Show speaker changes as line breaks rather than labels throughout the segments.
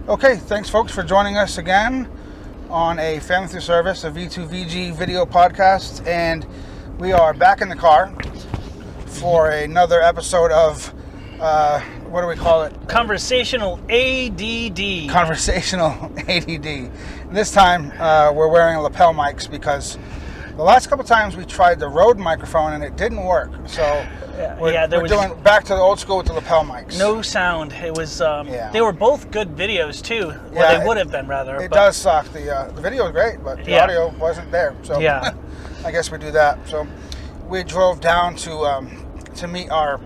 Okay, thanks folks for joining us again on a Family Through Service, a V2VG video podcast, and we are back in the car for another episode of, what do we call it?
Conversational ADD.
Conversational ADD. This time we're wearing lapel mics because the last couple times we tried the Rode microphone and it didn't work, so we're doing back to the old school with the lapel mics.
No sound. It was. They were both good videos too. Well, they would have been rather.
It does suck. The video is great, but the audio wasn't there. So I guess we do that. So we drove down to meet our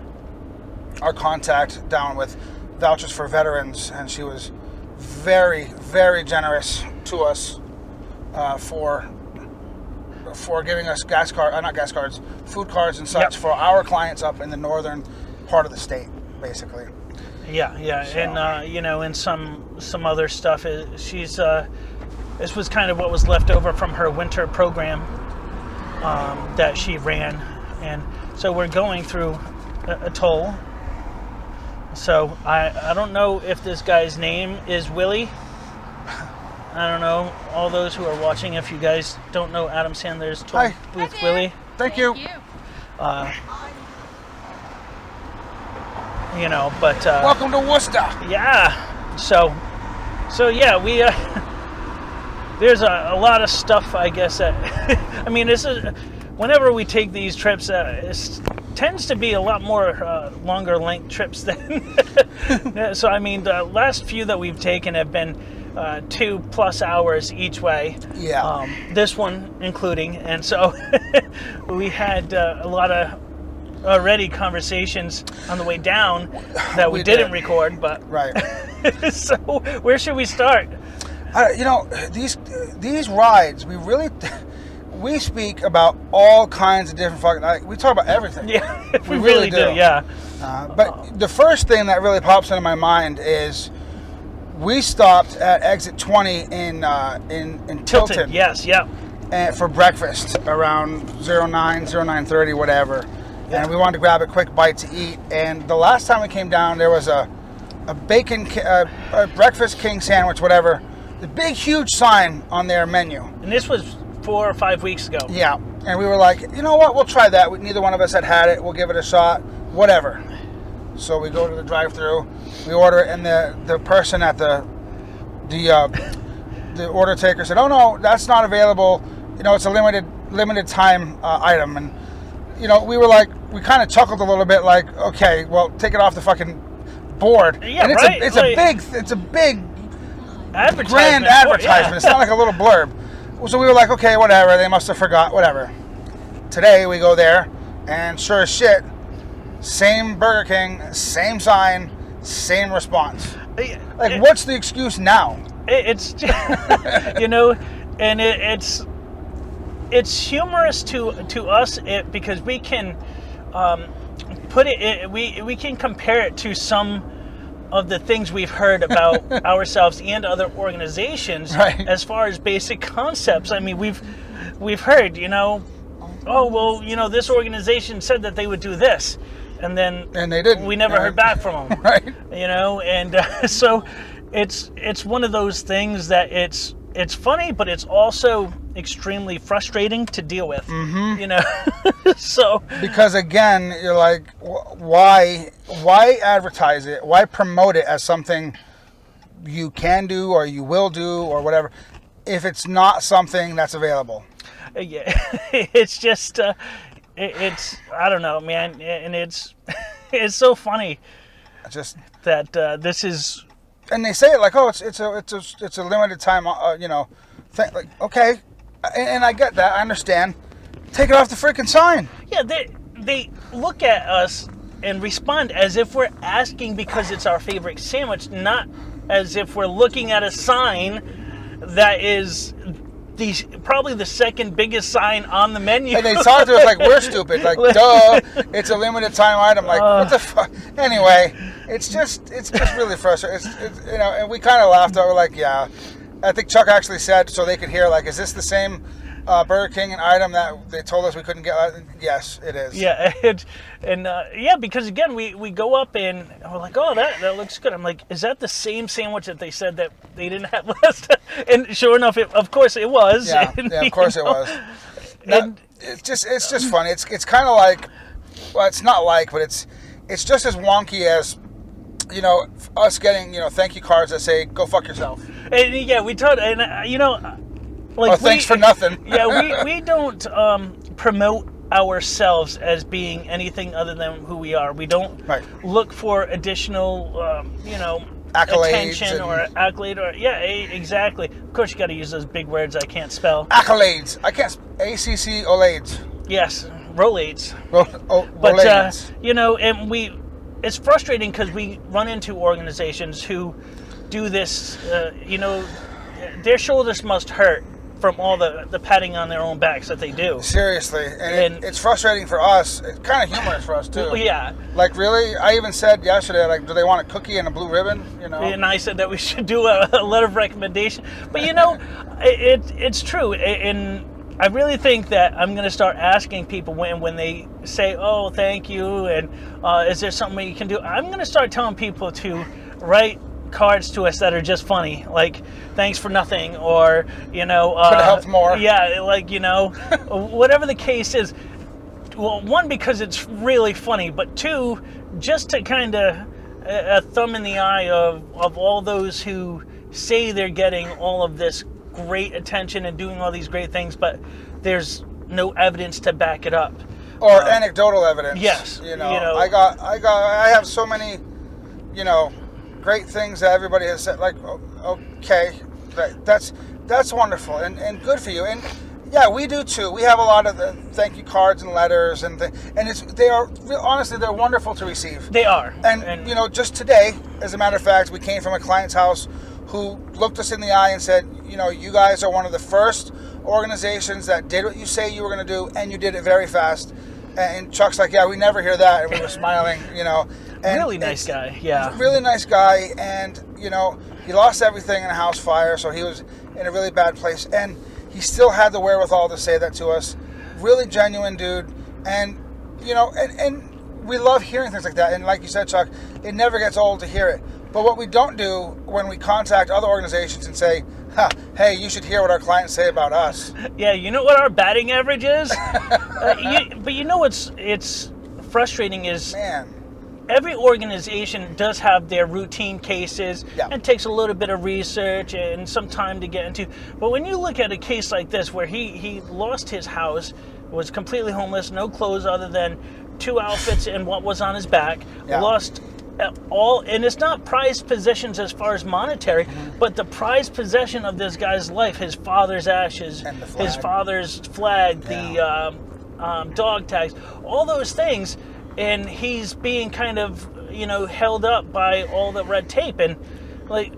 contact down with Vouchers for Veterans, and she was very, very generous to us for giving us food cards and such for our clients up in the northern part of the state, basically.
Yeah, so. And and some other stuff. She's this was kind of what was left over from her winter program that she ran, and so we're going through a toll. So I don't know if this guy's name is Willie. I don't know, all those who are watching, if you guys don't know Adam Sandler's toll booth Willie.
Thank you.
But
welcome to Worcester.
Yeah. So yeah, we there's a lot of stuff, I guess, that I mean, this is whenever we take these trips, it tends to be a lot more longer length trips than so I mean, the last few that we've taken have been 2+ hours each way.
Yeah.
This one including, and so we had a lot of already conversations on the way down that we didn't record, but
right.
So where should we start?
These rides, we speak about all kinds of different we talk about everything.
Yeah, we really do. Yeah.
But the first thing that really pops into my mind is we stopped at exit 20 in Tilton.
Yes, yeah.
And for breakfast around 09:30, whatever. Yeah. And we wanted to grab a quick bite to eat. And the last time we came down, there was a bacon, a breakfast king sandwich, whatever. The big, huge sign on their menu.
And this was 4 or 5 weeks ago.
Yeah. And we were like, you know what? We'll try that. Neither one of us had it. We'll give it a shot. Whatever. So we go to the drive-thru. We order it, and the person at the order taker said, "Oh no, that's not available. It's a limited time item." And we were like, we kind of chuckled a little bit, like, okay, well, take it off the fucking board.
Yeah,
and it's a big grand advertisement. Yeah. It's not like a little blurb. So we were like, okay, whatever. They must have forgot. Whatever. Today we go there, and sure as shit, same Burger King, same sign, same response. Like, what's the excuse now?
It's and it's humorous to us because we can put it. We can compare it to some of the things we've heard about ourselves and other organizations,
right,
as far as basic concepts. I mean, we've heard, oh well, this organization said that they would do this. And
they didn't.
We never heard back from them,
right?
And so it's one of those things that it's funny, but it's also extremely frustrating to deal with.
Mm-hmm.
So
because again, you're like, why advertise it? Why promote it as something you can do or you will do or whatever if it's not something that's available?
Yeah, it's just. It's I don't know, man, and it's so funny.
Just
that this is,
and they say it like, oh, it's a limited time, thing. Like, okay, and I get that, I understand. Take it off the freaking sign.
Yeah, they look at us and respond as if we're asking because it's our favorite sandwich, not as if we're looking at a sign that is probably the second biggest sign on the menu.
And they talk to us like we're stupid. Like, duh, it's a limited time item. Like, what the fuck? Anyway, it's just really frustrating. And we kind of laughed. We're like, yeah. I think Chuck actually said, so they could hear, like, is this the same Burger King an item that they told us we couldn't get? Yes, it is.
Yeah, yeah, because again, we go up and we're like, oh, that looks good. I'm like, is that the same sandwich that they said that they didn't have last time? And sure enough, of course it was.
Yeah,
and,
of course it was.
And
it's just funny. It's kind of like, well, it's not like, but it's just as wonky as, us getting, thank you cards that say, go fuck yourself.
And yeah, we told, and like,
thanks for nothing.
Yeah, we don't promote ourselves as being anything other than who we are. We don't look for additional,
accolades
attention or accolade or exactly. Of course, you got to use those big words I can't spell.
Accolades. I can't. ACC Olades.
Yes, rolades.
But
and it's frustrating because we run into organizations who do this. Their shoulders must hurt from all the patting on their own backs that they do.
Seriously, and it's frustrating for us. It's kind of humorous for us too.
Yeah.
Like, really, I even said yesterday, like, do they want a cookie and a blue ribbon?
And I said that we should do a letter of recommendation. But it's true, and I really think that I'm going to start asking people when they say, "Oh, thank you," and is there something you can do? I'm going to start telling people to write cards to us that are just funny, like thanks for nothing, or could
have helped more.
Yeah, like whatever the case is. Well, one, because it's really funny, but two, just to kind of a thumb in the eye of all those who say they're getting all of this great attention and doing all these great things, but there's no evidence to back it up,
or anecdotal evidence.
Yes,
I have so many, great things that everybody has said, like, okay, that's wonderful and good for you. And yeah, we do too. We have a lot of the thank you cards and letters and they are honestly, they're wonderful to receive.
They are.
And just today, as a matter of fact, we came from a client's house who looked us in the eye and said, you guys are one of the first organizations that did what you say you were going to do, and you did it very fast. And Chuck's like, yeah, we never hear that. And we were smiling, And
really nice guy, yeah.
Really nice guy, and, he lost everything in a house fire, so he was in a really bad place. And he still had the wherewithal to say that to us. Really genuine dude. And, and we love hearing things like that. And like you said, Chuck, it never gets old to hear it. But what we don't do when we contact other organizations and say, hey, you should hear what our clients say about us.
Yeah, you know what our batting average is? But it's frustrating is,
man,
every organization does have their routine cases, and takes a little bit of research and some time to get into. But when you look at a case like this where he lost his house, was completely homeless, no clothes other than 2 outfits and what was on his back, lost all, and it's not prized possessions as far as monetary, but the prized possession of this guy's life, his father's ashes, his father's flag, the dog tags, all those things, and he's being kind of held up by all the red tape. And like,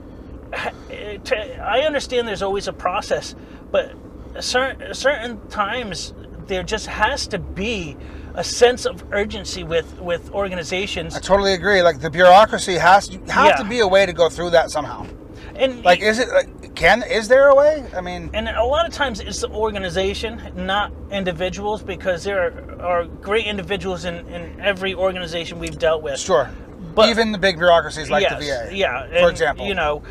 I understand there's always a process, but certain times there just has to be a sense of urgency with organizations.
I totally agree. Like, the bureaucracy has to be a way to go through that somehow.
And
like, is there a way? I mean,
and a lot of times it's the organization, not individuals, because there are great individuals in every organization we've dealt with.
Sure. But even the big bureaucracies like the VA.
Yeah.
For example.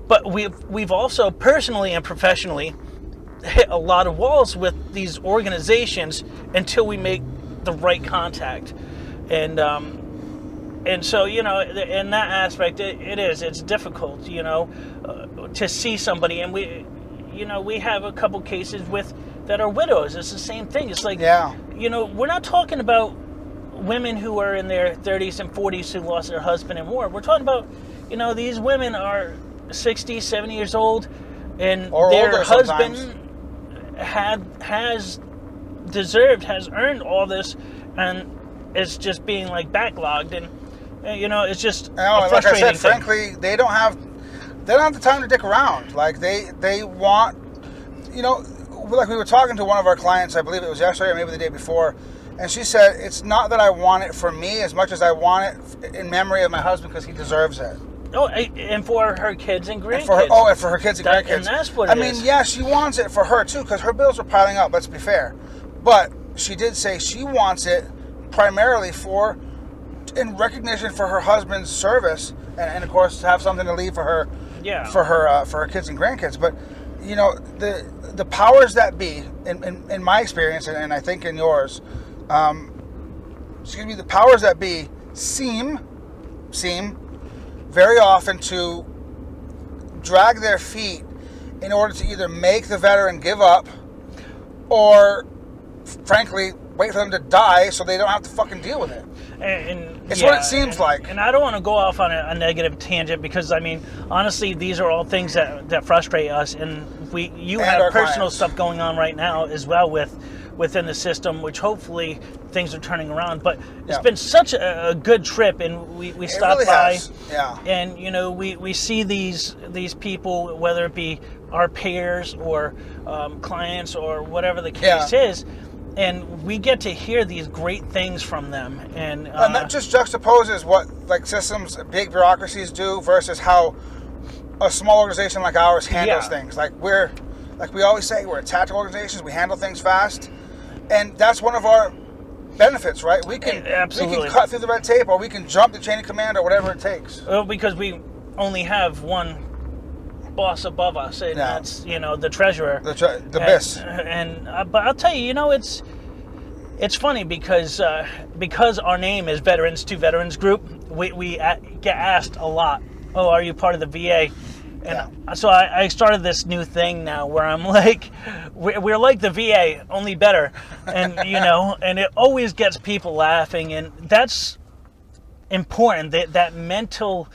But we've also personally and professionally hit a lot of walls with these organizations until we make the right contact. And so, in that aspect, it's difficult, to see somebody. And we have a couple cases that are widows. It's the same thing. It's like, we're not talking about women who are in their 30s and 40s who lost their husband in war. We're talking about, these women are 60, 70 years old, and their husband has earned all this, and it's just being like backlogged, and it's just a frustrating
like I said,
thing.
frankly, they don't have the time to dick around. Like, they want, like, we were talking to one of our clients, I believe it was yesterday or maybe the day before, and she said, it's not that I want it for me as much as I want it in memory of my husband because he deserves it.
Oh, and for her kids and grandkids.
And for her kids and grandkids.
And that's what it is.
I mean, yeah, she wants it for her too, because her bills are piling up. Let's be fair. But she did say she wants it primarily in recognition for her husband's service, and of course to have something to leave for her, for her kids and grandkids. But you know, the powers that be, in my experience, and I think in yours, the powers that be seem very often to drag their feet in order to either make the veteran give up, or frankly wait for them to die so they don't have to fucking deal with it. And it's what it seems like.
And I don't want to go off on a negative tangent, because I mean, honestly, these are all things that frustrate us, and you have personal stuff going on right now as well within the system, which hopefully things are turning around. But it's been such a good trip, and we stopped
really
by,
and
you know, we see these people, whether it be our peers or clients or whatever the case is. And we get to hear these great things from them, and
that just juxtaposes what like systems, big bureaucracies do versus how a small organization like ours handles things. Like we always say, we're a tactical organization. We handle things fast, and that's one of our benefits, right? We can cut through the red tape, or we can jump the chain of command, or whatever it takes.
Well, because we only have one boss above us, and that's, you know, the treasurer,
the BIS.
But I'll tell you, you know, it's funny because our name is Veterans to Veterans Group. We get asked a lot, oh, are you part of the VA? And so I started this new thing now where I'm like, we're like the VA, only better. And you know, and it always gets people laughing, and that's important. That mental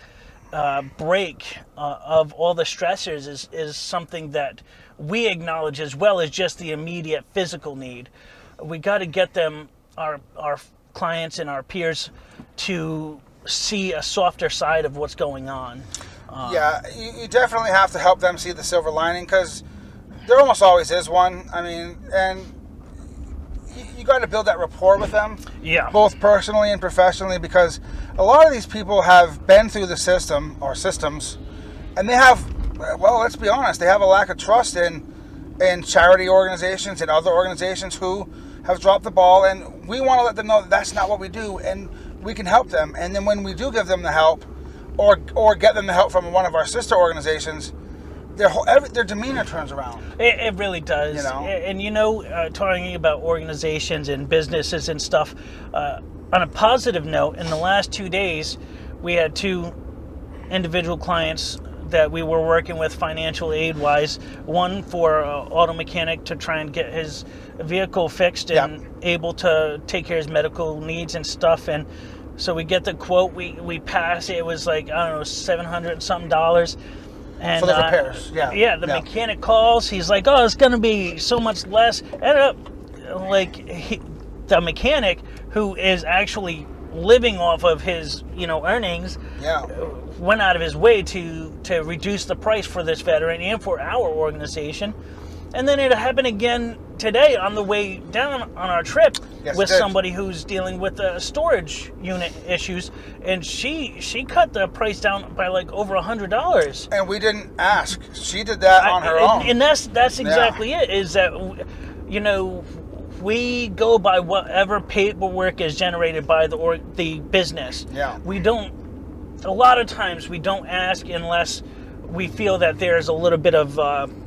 break of all the stressors is something that we acknowledge, as well as just the immediate physical need. We got to get them, our clients and our peers, to see a softer side of what's going on.
You definitely have to help them see the silver lining, because there almost always is one. I mean, and you got to build that rapport with them, both personally and professionally, because a lot of these people have been through the system or systems, and they have, well, let's be honest, they have a lack of trust in charity organizations and other organizations who have dropped the ball, and we want to let them know that that's not what we do, and we can help them. And then when we do give them the help, or get them the help from one of our sister organizations, their demeanor turns around.
It really does.
You know?
And you know, talking about organizations and businesses and stuff, on a positive note, in the last 2 days, we had 2 individual clients that we were working with financial aid wise. One for auto mechanic to try and get his vehicle fixed and able to take care of his medical needs and stuff. And so we get the quote, we pass. It was like, I don't know, $700 and something. And
for the repairs,
the mechanic calls. He's like, oh, it's going to be so much less. Ended up, like, the mechanic, who is actually living off of his, you know, earnings, went out of his way to reduce the price for this veteran and for our organization. And then it happened again today on the way down on our trip with somebody who's dealing with storage unit issues, and she cut the price down by like over $100.
And we didn't ask; she did that on her own.
And that's exactly it. Is that, you know, we go by whatever paperwork is generated by the business. We don't. A lot of times we don't ask unless we feel that there's a little bit of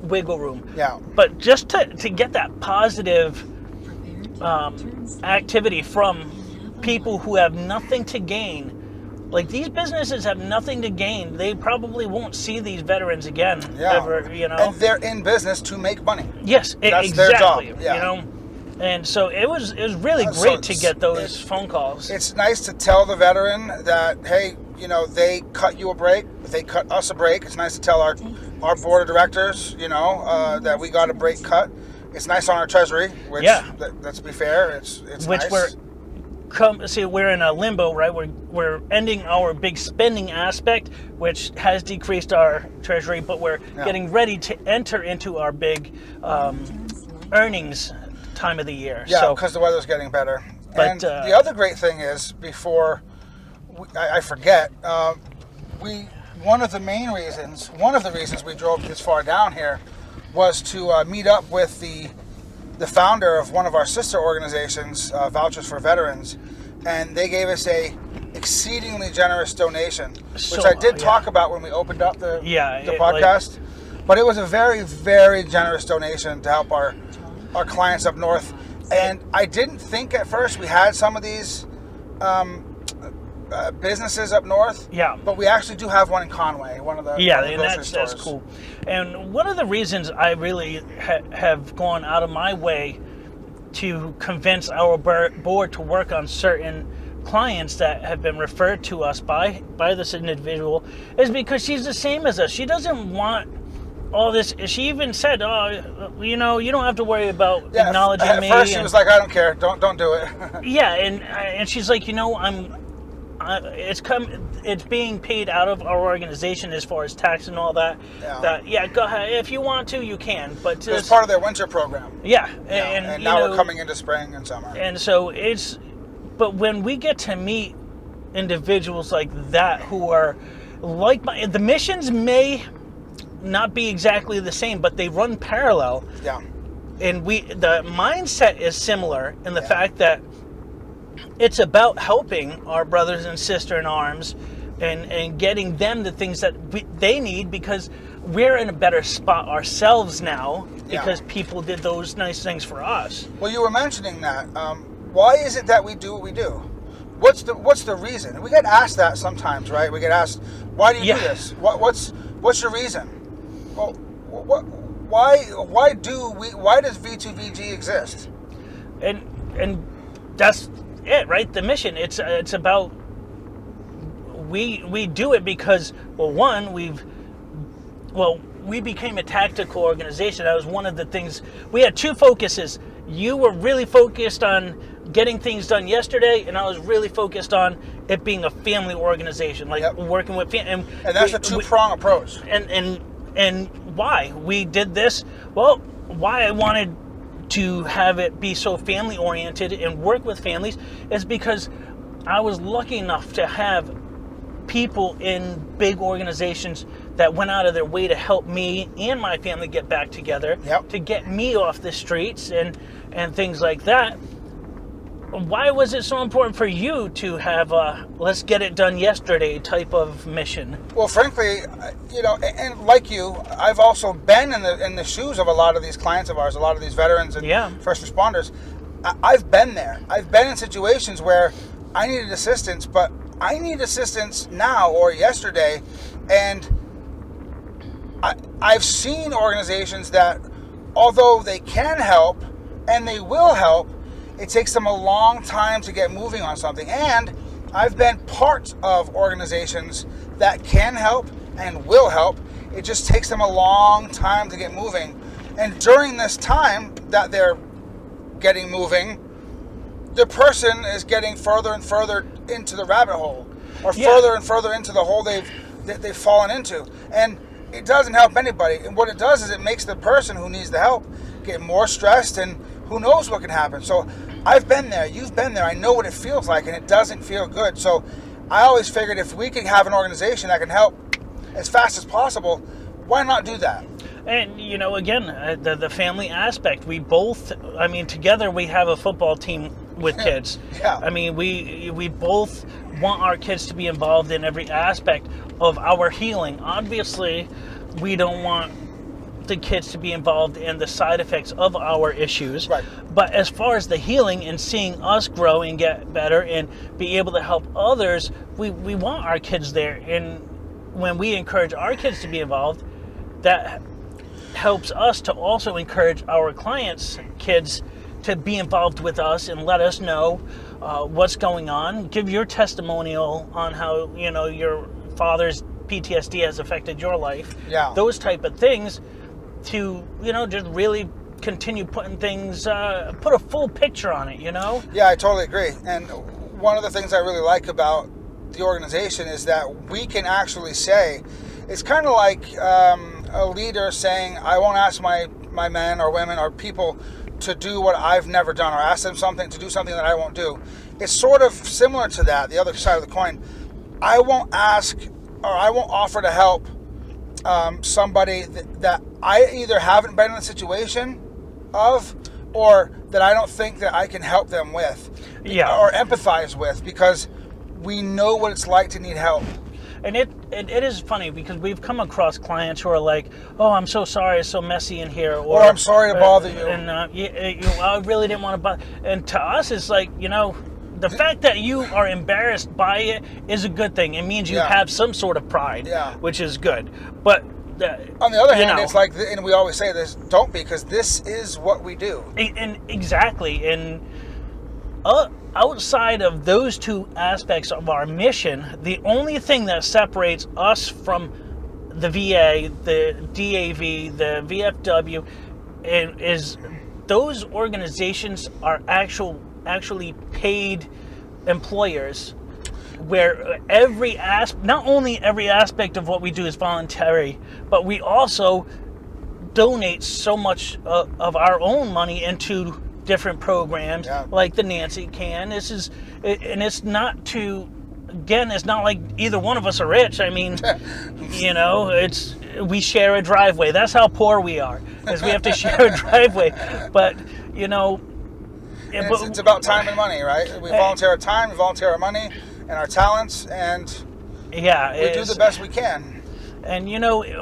wiggle room. But just to get that positive activity from people who have nothing to gain, like these businesses have nothing to gain. They probably won't see these veterans again ever, you know.
And they're in business to make money.
Yes,
that's
exactly.
their job.
You know. And so it was really great to get those phone calls.
It's nice to tell the veteran that, hey, you know, they cut you a break, they cut us a break. It's nice to tell our board of directors, you know, that we got a break cut. It's nice on our treasury, which, let's be fair, it's
which
nice.
We're in a limbo, right? We're ending our big spending aspect, which has decreased our treasury, but we're getting ready to enter into our big earnings time of the year.
Because the weather's getting better. But the other great thing is, before I forget, one of the reasons we drove this far down here was to meet up with the founder of one of our sister organizations, Vouchers for Veterans, and they gave us a exceedingly generous donation, which I did talk about when we opened up the podcast. But it was a very, very generous donation to help our clients up north. And I didn't think at first we had some of these businesses up north.
Yeah.
But we actually do have one in Conway, one of the grocery stores.
That's cool. And one of the reasons I really have gone out of my way to convince our board to work on certain clients that have been referred to us by this individual is because she's the same as us. She doesn't want all this. She even said, you don't have to worry about acknowledging me.
At first she was like, I don't care, don't do it.
Yeah, and she's like, it's being paid out of our organization as far as tax and all that. Go ahead. If you want to, you can. But
it's part of their winter program.
Yeah.
And now we're coming into spring and summer.
And so but when we get to meet individuals like that who are the missions may not be exactly the same, but they run parallel.
Yeah.
And the mindset is similar in the fact that it's about helping our brothers and sisters in arms and getting them the things that they need, because we're in a better spot ourselves now because people did those nice things for us.
Well, you were mentioning that. Why is it that we do what we do? What's the reason? We get asked that sometimes, right? We get asked, why do you do this? What's your reason? Well, why does V2VG exist?
And that's it, right? The mission. It's about we do it because we became a tactical organization. That was one of the things. We had two focuses. You were really focused on getting things done yesterday, and I was really focused on it being a family organization, working with family.
And that's a two-prong approach.
And why we did this? Well, why I wanted to have it be so family oriented and work with families is because I was lucky enough to have people in big organizations that went out of their way to help me and my family get back together, to get me off the streets and things like that. Why was it so important for you to have a let's get it done yesterday type of mission?
Well, frankly, and like you, I've also been in the shoes of a lot of these clients of ours, a lot of these veterans and first responders. I've been there. I've been in situations where I needed assistance, but I need assistance now or yesterday, and I've seen organizations that, although they can help and they will help, it takes them a long time to get moving on something. And I've been part of organizations that can help and will help. It just takes them a long time to get moving. And during this time that they're getting moving, the person is getting further and further into the rabbit hole, or further and further into the hole they've fallen into. And it doesn't help anybody. And what it does is it makes the person who needs the help get more stressed, and who knows what can happen. So I've been there, you've been there, I know what it feels like, and it doesn't feel good. So I always figured if we could have an organization that can help as fast as possible, why not do that?
And, again, the family aspect, together we have a football team with kids. I mean, we both want our kids to be involved in every aspect of our healing. Obviously, we don't want the kids to be involved in the side effects of our issues.
Right.
But as far as the healing and seeing us grow and get better and be able to help others, we want our kids there. And when we encourage our kids to be involved, that helps us to also encourage our clients' kids to be involved with us and let us know what's going on. Give your testimonial on how your father's PTSD has affected your life. Those type of things, to just really continue putting things, put a full picture on it.
Yeah, I totally agree. And one of the things I really like about the organization is that we can actually say, it's kind of like a leader saying, I won't ask my men or women or people to do what I've never done, or ask them to do something that I won't do. It's sort of similar to that, the other side of the coin. I won't ask I won't offer to help somebody that I either haven't been in the situation of, or that I don't think that I can help them with, or empathize with, because we know what it's like to need help.
And it is funny because we've come across clients who are like, "Oh, I'm so sorry, it's so messy in here," or
I'm sorry to bother you,
and I really didn't want to bother. And to us, it's like, the fact that you are embarrassed by it is a good thing. It means you have some sort of pride, which is good. But
on the other hand, it's like, and we always say this: don't be, because this is what we do.
And exactly, and outside of those two aspects of our mission, the only thing that separates us from the VA, the DAV, the VFW, is those organizations are actually paid employers, where not only every aspect of what we do is voluntary, but we also donate so much of our own money into different programs, like the Nancy Can. It's not it's not like either one of us are rich. I mean, we share a driveway. That's how poor we are, is we have to share a driveway. But
it's about time and money, right? We volunteer our time, we volunteer our money and our talents, and we do the best we can.
And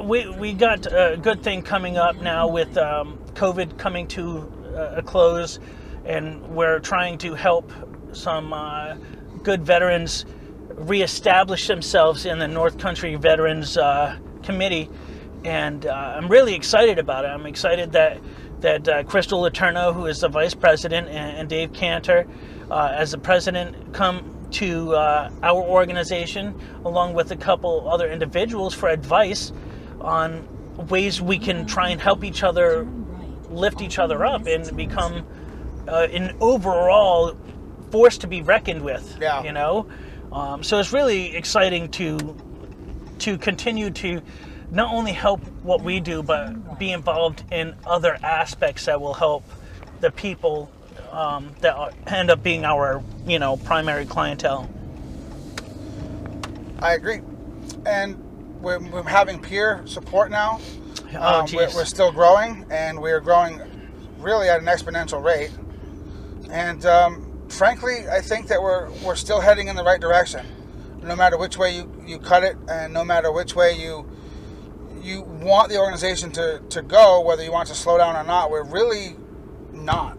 we got a good thing coming up now with COVID coming to a close, and we're trying to help some good veterans reestablish themselves in the North Country Veterans Committee, and I'm really excited about it. I'm excited that Crystal Letourneau, who is the vice president, and Dave Cantor, as the president, come to our organization, along with a couple other individuals, for advice on ways we can try and help each other lift each other up and become an overall force to be reckoned with. So it's really exciting to continue to not only help what we do, but be involved in other aspects that will help the people that end up being our primary clientele.
I agree, and we're having peer support now. We're still growing, and we're growing really at an exponential rate. And frankly, I think that we're still heading in the right direction. No matter which way you cut it, and no matter which way you want the organization to go, whether you want to slow down or not, we're really not.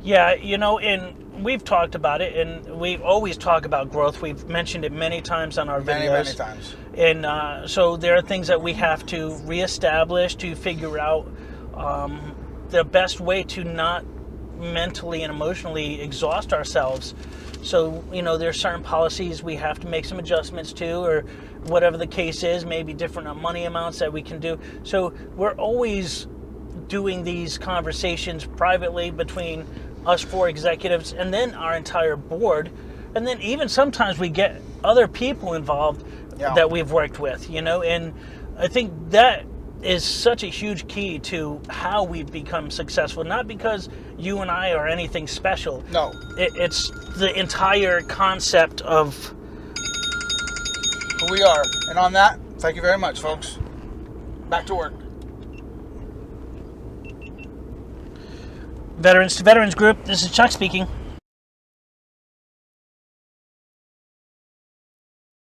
Yeah, and we've talked about it, and we always talk about growth. We've mentioned it many times on our videos.
Many times.
And so there are things that we have to reestablish to figure out the best way to not mentally and emotionally exhaust ourselves. So, there's certain policies we have to make some adjustments to, or whatever the case is, maybe different money amounts that we can do. So we're always doing these conversations privately between us four executives and then our entire board. And then even sometimes we get other people involved that we've worked with, and I think that is such a huge key to how we've become successful. Not because you and I are anything special.
No.
It's the entire concept of
who we are. And on that, thank you very much, folks. Back to work.
Veterans to Veterans Group, this is Chuck speaking.